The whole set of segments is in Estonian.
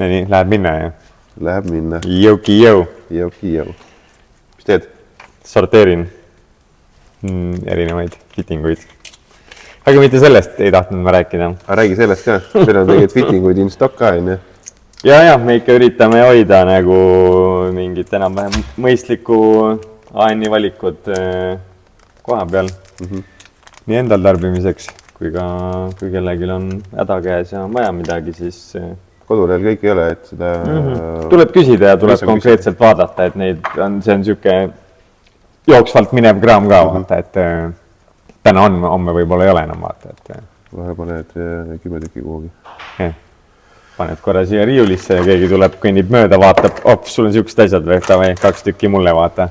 nii, läheb minna ja? Läheb minna. Jõu. Mis teed? Sorteerin erinevaid fittinguid. Aga mitte sellest ei tahtnud ma rääkida. Räägi sellest ka. Meil on tegelikult fittinguid in stock ka, on ju? Ja, me ikka üritame hoida nagu mingit enam-vähem mõistlikku AN-i valikut koha peal. Nii endal tarbimiseks, kui kellelgi on häda käes ja on vaja midagi, siis... Kodulehel kõik ei ole, et seda... Tuleb küsida ja tuleb konkreetselt vaadata, et see on niisugune jooksvalt minev kraam ka vaata, et täna on, homme võib-olla ei ole enam vaata, et... Vahe paned 10 tükki kuhugi. Paned korra siia riiulisse ja keegi tuleb, kõnnib mööda, vaatab, sul on niisugused asjad või 2 tükki mulle vaata.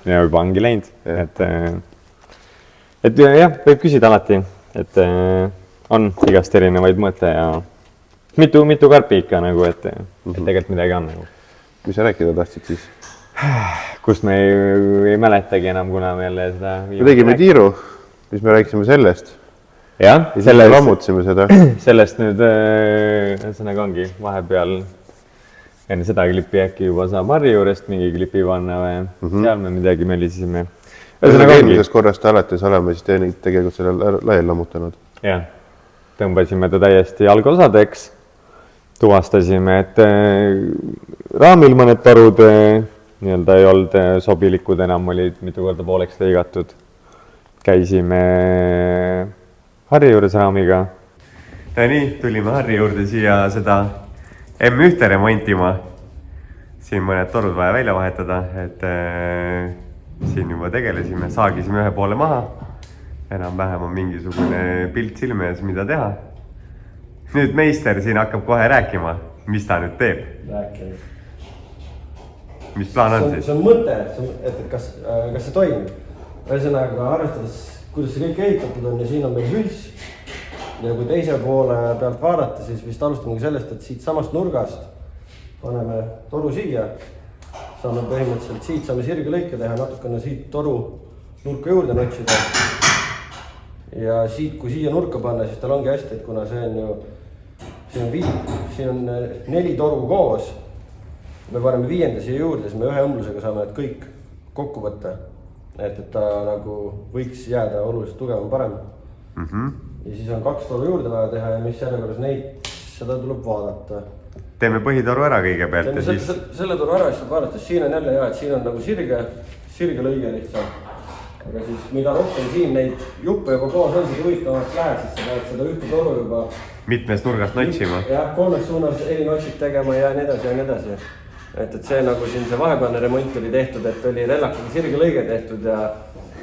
Ja juba ongi läinud. Et jah, võib küsida alati, et on igast erinevaid mõte ja mitu karpi ikka nagu, et tegelikult midagi on nagu. Mis sa rääkida tahtsid siis? Kust me ei mäletagi enam, kuna me jälle seda... Me tegime tiiru, siis me rääkisime sellest. Jah, rammutasime seda. Sellest nüüd ühesõnaga ongi vahepeal enne seda klipi äkki juba saab Harri juurest mingi klipi panna või seal me midagi mölisime. Eelmisest korrast alates oleme siis tegelikult selle laial lammutanud. Jah, tõmbasime ta täiesti algosadeks, tuvastasime, et raamil mõned torud nii-öelda ei olnud sobilikud enam, olid mitu korda pooleks lõigatud. Käisime Harri juures raamiga. Ja nii, tulime Harri juurde siia seda M1 remontima. Siin mõned torud vaja välja vahetada, et siin juba tegelesime, saagisime ühe poole maha. Enam-vähem on mingisugune pilt silme ees, mida teha. Nüüd meister siin hakkab kohe rääkima, mis ta nüüd teeb. Rääkima. Mis plaan on siis? See on mõte, et kas see toimib. Ühesõnaga arvestades, kuidas see kõik ehitatud on ja siin on meil hüls. Ja kui teise poole pealt vaadata, siis vist alustamegi sellest, et siit samast nurgast paneme toru siia. Saame põhimõtteliselt siit saame sirge lõike teha, natukene siit toru nurka juurde notsida. Ja siit, kui siia nurka panna, siis tal ongi hästi, et kuna see on ju, siin on 4 toru koos. Me paneme 5. siia juurde, siis me ühe õmblusega saame need kõik kokku võtta. Et ta nagu võiks jääda oluliselt tugevam parem. Ja siis on 2 toru juurde vaja teha ja mis järjekorras seda tuleb vaadata. Teeme põhitoru ära kõigepealt ja siis... Selle toru ära, siis vaadates, siin on jälle et siin on nagu sirge lõige lihtsalt. Aga siis mida rohkem siin neid juppe juba koos on, siis huvitavaks läheb, siis sa pead seda ühte toru juba... Mitmest nurgast notsima. Jah, 3 suunas eri notsid tegema ja nii edasi. Et see nagu siin see vahepealne remont oli tehtud, et oli rellakaga sirge lõige tehtud ja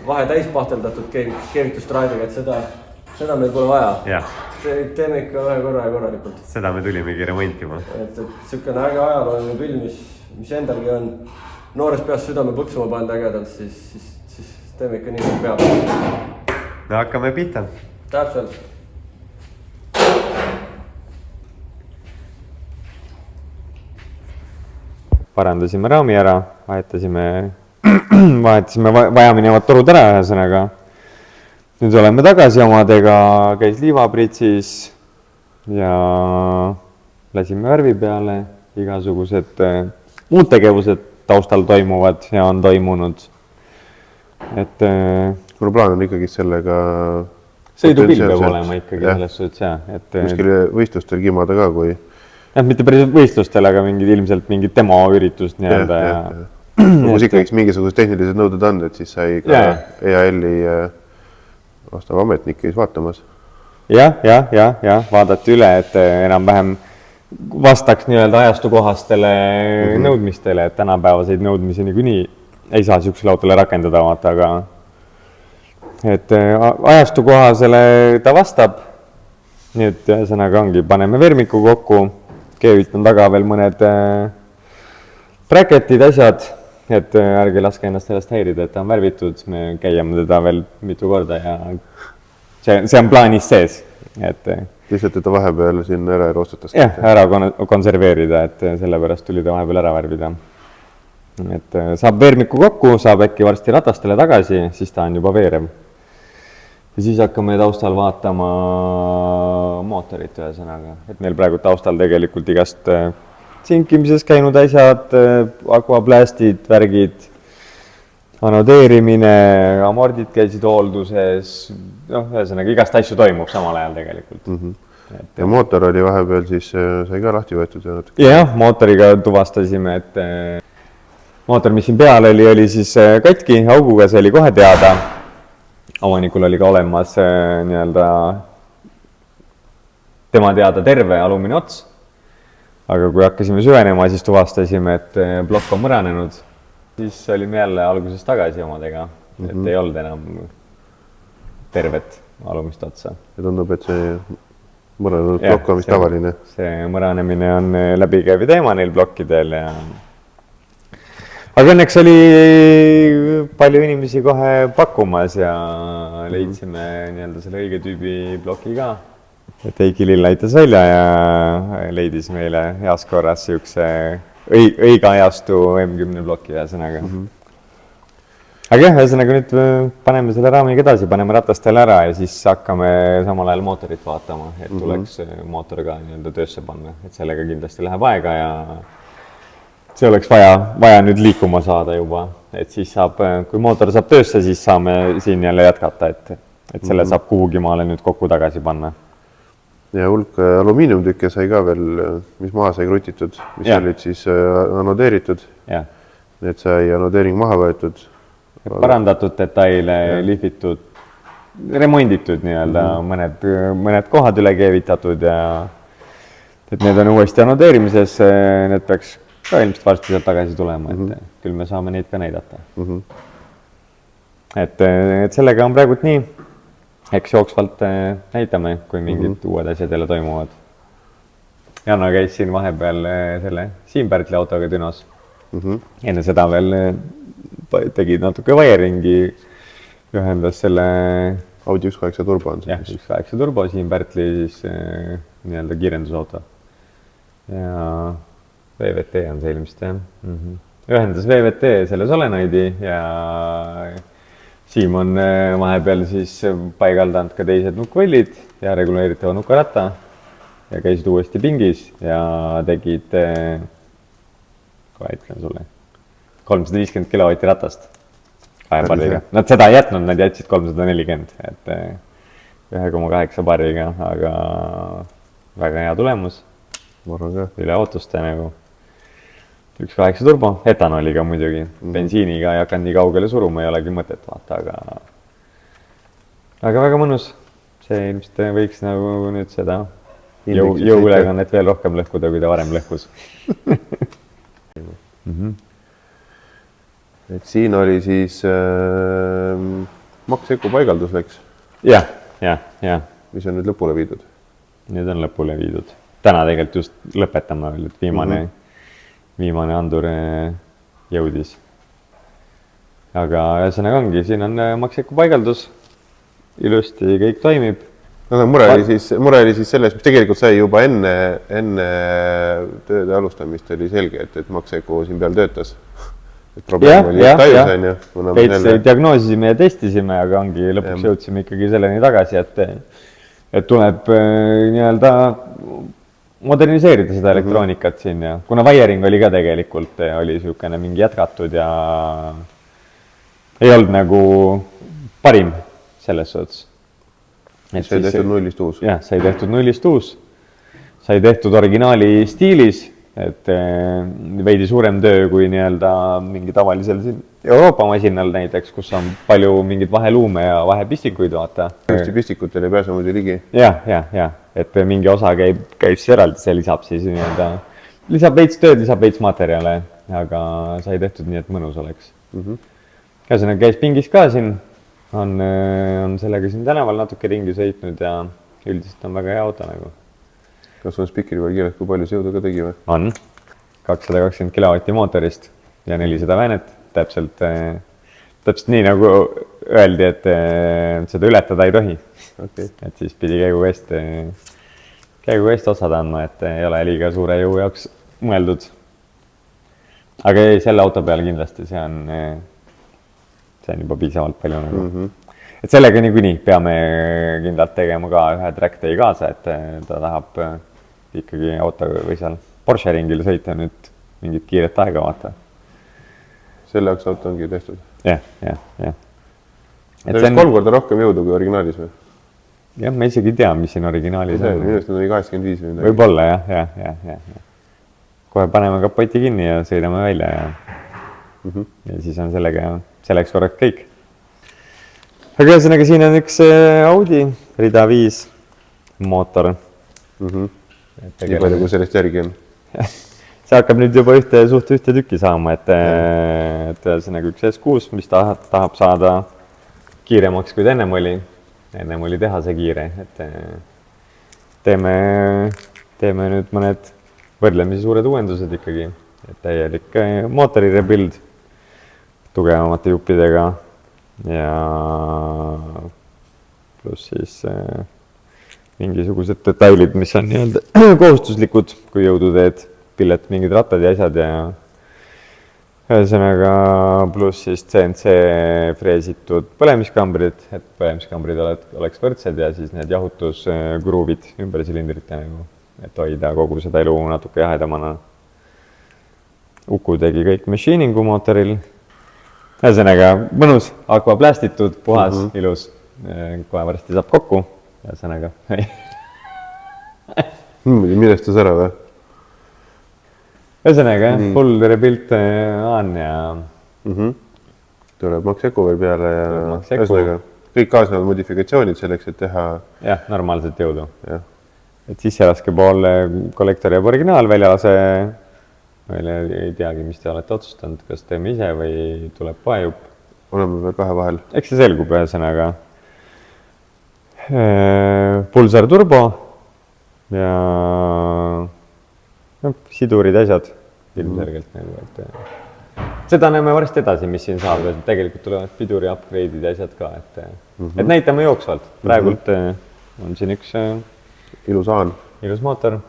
vahe täis pahteldatud keevitustraadiga, et seda meil pole vaja. Teeme ikka ühe korra ja korralikult. Seda me tulimegi remontima. Et sükene äge ajalooline pill, mis endalgi on noores peas südame põksuma pannud ägedalt, siis teeme ikka nii, kui peab. Me hakkame pihta. Täpselt. Parandasime raami ära, vahetasime vajaminevad torud ära ühesõnaga. Nüüd oleme tagasi omadega, käis liivapritsis ja lasime värvi peale. Igasugused muud tegevused taustal toimuvad ja on toimunud. Et mul plaan on ikkagi sellega... Sõidupill peab olema ikkagi selles suhtes, jah. Kuskil võistlustel kimada ka, kui... Mitte päris võistlustel, aga ilmselt mingid demo üritust nii-öelda. Kus ikkagi mingisugused tehnilised nõuded on, et siis sai ka EAL-i vastav ametnik käis vaatamas. Ja, vaadati üle, et enam-vähem vastaks nii-öelda ajastukohastele nõudmistele, et tänapäevaseid nõudmisi niikuinii ei saa niisugusele autole rakendada, aga et ajastukohasele ta vastab. Nüüd ühesõnaga ongi, paneme vermiku kokku. Keevitan taga veel mõned bracketid, asjad, et ärge laske ennast sellest häirida, et ta on värvitud. Me käime teda veel mitu korda ja see on plaanis sees. Lihtsalt, et ta vahepeal siin ära roostatas. Jah, ära konserveerida, et sellepärast tuli ta vahepeal ära värvida. Et saab vermiku kokku, saab äkki varsti ratastele tagasi, siis ta on juba veerev. ja siis hakkame taustal vaatama mootorit ühesõnaga, et meil praegu taustal tegelikult igast sinkimises käinud asjad, aquaplastid, värgid, anodeerimine, amordid käisid hoolduses, noh, ühesõnaga igast asju toimub samal ajal tegelikult. Ja mootor oli vahepeal siis, sai ka lahti võetud ja natuke? Jah, mootoriga tuvastasime, et mootor, mis siin peal oli siis katki auguga, see oli kohe teada. Omanikul oli ka olemas nii-öelda tema teada terve alumine ots. Aga kui hakkasime süvenema, siis tuvastasime, et plokk on mõranenud. Siis olime jälle alguses tagasi omadega, et ei olnud enam tervet alumist otsa. Ja tundub, et see mõranenud plokk on vist tavaline. See mõranemine on läbikäiv teema neil plokkidel ja aga õnneks oli palju inimesi kohe pakkumas ja leidsime nii-öelda selle õige tüübi ploki ka. Et Eiki Lill aitas välja ja leidis meile heas korras siukse õige ajastu M10 ploki ühesõnaga. Aga jah, ühesõnaga nüüd paneme selle raamiga edasi, paneme ratastele ära ja siis hakkame samal ajal mootorit vaatama, et tuleks mootor ka nii-öelda töösse panna, et sellega kindlasti läheb aega ja see oleks vaja nüüd liikuma saada juba, et siis saab, kui mootor saab töösse, siis saame siin jälle jätkata, et selle saab kuhugi maale nüüd kokku tagasi panna. Ja hulk alumiiniumtükke sai ka veel, mis maha sai krutitud, mis olid siis anodeeritud. Need sai anodeering maha võetud. Parandatud detaile, lihvitud, remonditud nii-öelda, mõned kohad üle keevitatud ja et need on uuesti anodeerimises, need peaks ka ilmselt varsti sealt tagasi tulema, et küll me saame neid ka näidata. Et sellega on praegult nii, eks jooksvalt näitame, kui mingid uued asjad jälle toimuvad. Janno käis siin vahepeal selle Siim-Pärtli autoga Dünos. Enne seda veel tegid natuke vaieringi, ühendas selle Audi 1.8 turbo on see. Jah, 1.8 turbo, Siim-Pärtli siis nii-öelda kiirendusauto. Ja VVT on see ilmselt, jah. Ühendas VVT selle solenoidi ja Siim on vahepeal siis paigaldanud ka teised nukkvõllid ja reguleeritava nukaratta ja käisid uuesti pingis ja tegid, kohe ütlen sulle, 350 kilovatti ratast kaheparriga. Nad seda ei jätnud, nad jätsid 340, et 1,8 parriga, aga väga hea tulemus. Üle ootuste nagu 1.8 turbo, etanoliga muidugi, bensiiniga ei hakanud nii kaugele suruma, ei olegi mõtet vaata, aga väga mõnus. See ilmselt võiks nagu nüüd seda jõuülekannet veel rohkem lõhkuda, kui ta varem lõhkus. Et siin oli siis Max-Eco paigaldus läks. Jah. Mis on nüüd lõpule viidud? Nüüd on lõpule viidud. Täna tegelikult just lõpetame veel, et viimane andur jõudis. Aga ühesõnaga ongi, siin on Max-Eco paigaldus, ilusti kõik toimib. No, mure oli siis selles, mis tegelikult sai juba enne tööde alustamist oli selge, et Max-Eco siin peal töötas. Et probleem oli tajus, on ju. Veits diagnoosisime ja testisime, aga ongi lõpuks jõudsime ikkagi selleni tagasi, et tuleb nii-öelda moderniseerida seda elektroonikat siin ja kuna vaiering oli ka tegelikult, oli niisugune mingi jätkatud ja ei olnud nagu parim selles suhtes. Sai tehtud nullist uus? Jah, sai tehtud nullist uus. Sai tehtud originaali stiilis, et veidi suurem töö kui nii-öelda mingi tavalisel Euroopa masinal näiteks, kus on palju mingid vaheluume ja vahepistikuid vaata. Ühti pistikutel ei pääse muidu ligi? Jah, et mingi osa käib siis eraldi, see lisab veits tööd, lisab veits materjale, aga sai tehtud nii, et mõnus oleks. Ühesõnaga käis pingis ka siin, on sellega siin tänaval natuke ringi sõitnud ja üldiselt on väga hea auto nagu. Kas on spikri peal kirjas, kui palju see jõudu ka tegi või? On, 220 kilovatti mootorist ja 400 väänet, täpselt nii nagu öeldi, et seda ületada ei tohi. Et siis pidi käigu eest osad andma, et ei ole liiga suure jõu jaoks mõeldud. Aga ei, selle auto peal kindlasti see on juba piisavalt palju nagu. et sellega niikuinii peame kindlalt tegema ka ühe track day kaasa, et ta tahab ikkagi auto või seal Porsche ringil sõita nüüd mingit kiiret aega vaata. Selle jaoks auto ongi tehtud. Jah. See on 3 korda rohkem jõudu kui originaalis või? Jah, ma isegi ei tea, mis siin originaalis on. Minust on 85 või midagi. Võib-olla jah. Kohe paneme kapoti kinni ja sõidame välja ja siis on selleks korraks kõik. Aga ühesõnaga siin on üks Audi rida 5 mootor. Nii palju, kui sellest järgi on. See hakkab nüüd juba ühte tükki saama, et ühesõnaga üks S6, mis tahab saada kiiremaks, kui ennem oli. Ennem oli tehase kiire, et teeme nüüd mõned võrdlemisi suured uuendused ikkagi, et täielik mootori rebuild tugevamate juppidega ja pluss siis mingisugused detailid, mis on nii-öelda kohustuslikud, kui jõudu teed, pillet mingid rattad ja asjad ja ühesõnaga pluss siis CNC freesitud põlemiskambrid, et põlemiskambrid oleks võrdsed ja siis need jahutuskruuvid ümber silindrite, et hoida kogu seda elu natuke jahedamana. Uku tegi kõik machiningu mootoril. Ühesõnaga mõnus, akvaplästitud, puhas, ilus, kohe varsti saab kokku. Ühesõnaga. Minestus ära või? Ühesõnaga, full rebuild on ja... Tuleb Maxeco veel peale ja ühesõnaga kõik kaasnevad modifikatsioonid selleks, et teha... Jah, normaalselt jõudu. Et sisselaske pool kollektor jääb originaal, väljalase... ei teagi, mis te olete otsustanud, kas teeme ise või tuleb poejupp. Oleme veel kahe vahel. Eks see selgub ühesõnaga. Pulsar turbo ja sidurid asjad ilmselgelt nagu, et seda näeme varsti edasi, mis siin saab, et tegelikult tulevad piduri upgrade'id ja asjad ka, et näitame jooksvalt. Praegult on siin üks ilus mootor,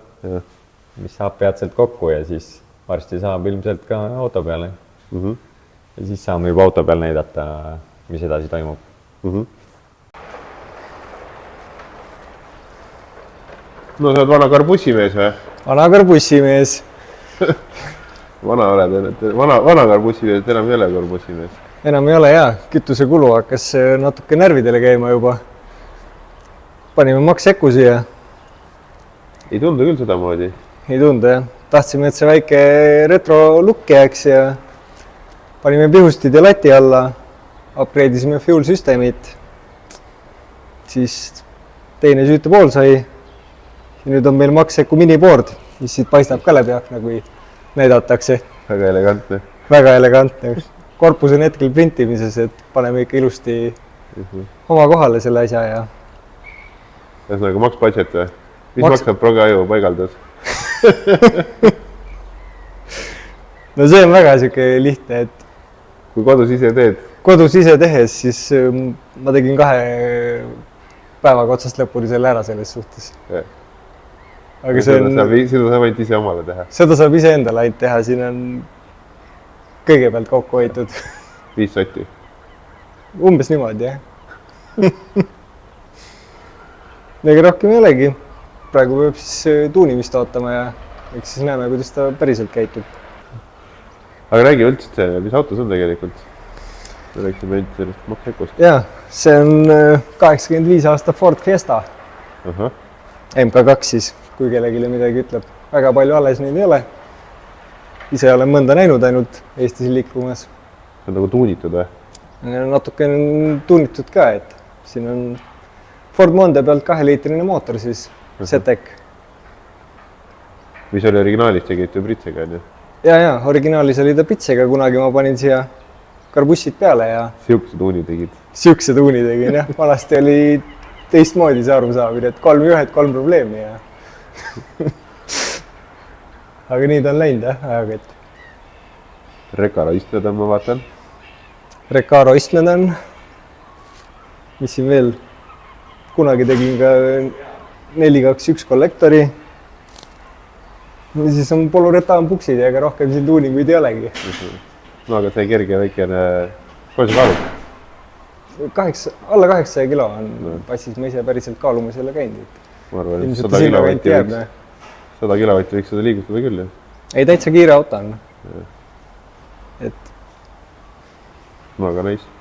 mis saab peatselt kokku ja siis varsti saab ilmselt ka auto peale. Ja siis saame juba auto peal näidata, mis edasi toimub. No sa oled vana karbussimees või? Vana karbussimees. Vana karbussimees, enam ei ole karbussimees. Enam ei ole jah, kütusekulu hakkas natuke närvidele käima juba. Panime Maxeco siia. Ei tundu küll sedamoodi. Ei tundu jah. Tahtsime, et see väike retro look jääks ja panime pihustid ja lati alla. Upgrade'isime fuel süsteemid. Siis teine süüte pool sai. Ja nüüd on meil Maxeco miniboard, mis siit paistab ka läbi akna, kui näidatakse. Väga elegantne. Väga elegantne. Korpus on hetkel printimises, et paneme ikka ilusti oma kohale selle asja ja... Ühesõnaga, Max budget või? Mis maksab progeaju paigaldus? No see on väga siuke lihtne, et... Kui kodus ise teed? Kodus ise tehes, siis ma tegin 2 päevaga otsast lõpuni selle ära selles suhtes. Aga seda saab ainult ise omale teha? Seda saab ise endale ainult teha, siin on kõigepealt kokku hoitud. 5 sotti? Umbes niimoodi, jah. Ega rohkem ei olegi. Praegu peab siis tuunimist ootama ja eks siis näeme, kuidas ta päriselt käitub. Aga räägi üldse, mis auto see on tegelikult? Me rääksime ainult sellest Maxecost. Jaa, see on 85 aasta Ford Fiesta. MK2 siis, kui kellegile midagi ütleb. Väga palju alles neid ei ole. Ise olen mõnda näinud ainult Eestis liikumas. See on nagu tuunitud või? Natuke on tuunitud ka, et siin on Ford Monde pealt 2-liitrine mootor siis, Zetec. Mis oli originaalis, tegite pritsega, on ju? Ja, originaalis oli ta pitsega, kunagi ma panin siia karbussid peale ja... Siukse tuuni tegid? Siukse tuuni tegin, jah. Vanasti oli teistmoodi see arusaamine, et 3 juhed, 3 probleemi ja... Aga nii ta on läinud, jah, ajaga, et... Recaro istmed on, ma vaatan. Recaro istmed on. Mis siin veel? Kunagi tegin ka 421 kollektori. Ja siis on Poloretaan puksid ja ega rohkem siin tuuninguid ei olegi. No aga see kerge väikene... Palju see kaalub? alla 800 kilo on passis, ma ise päriselt kaalumisel käinud. Ma arvan, et Ilmselt 100 sinna kilovatti kanti jääb, võiks, 100 kilovatti võiks seda liigutada küll, jah. Ei, täitsa kiire auto on. Et Väga nice.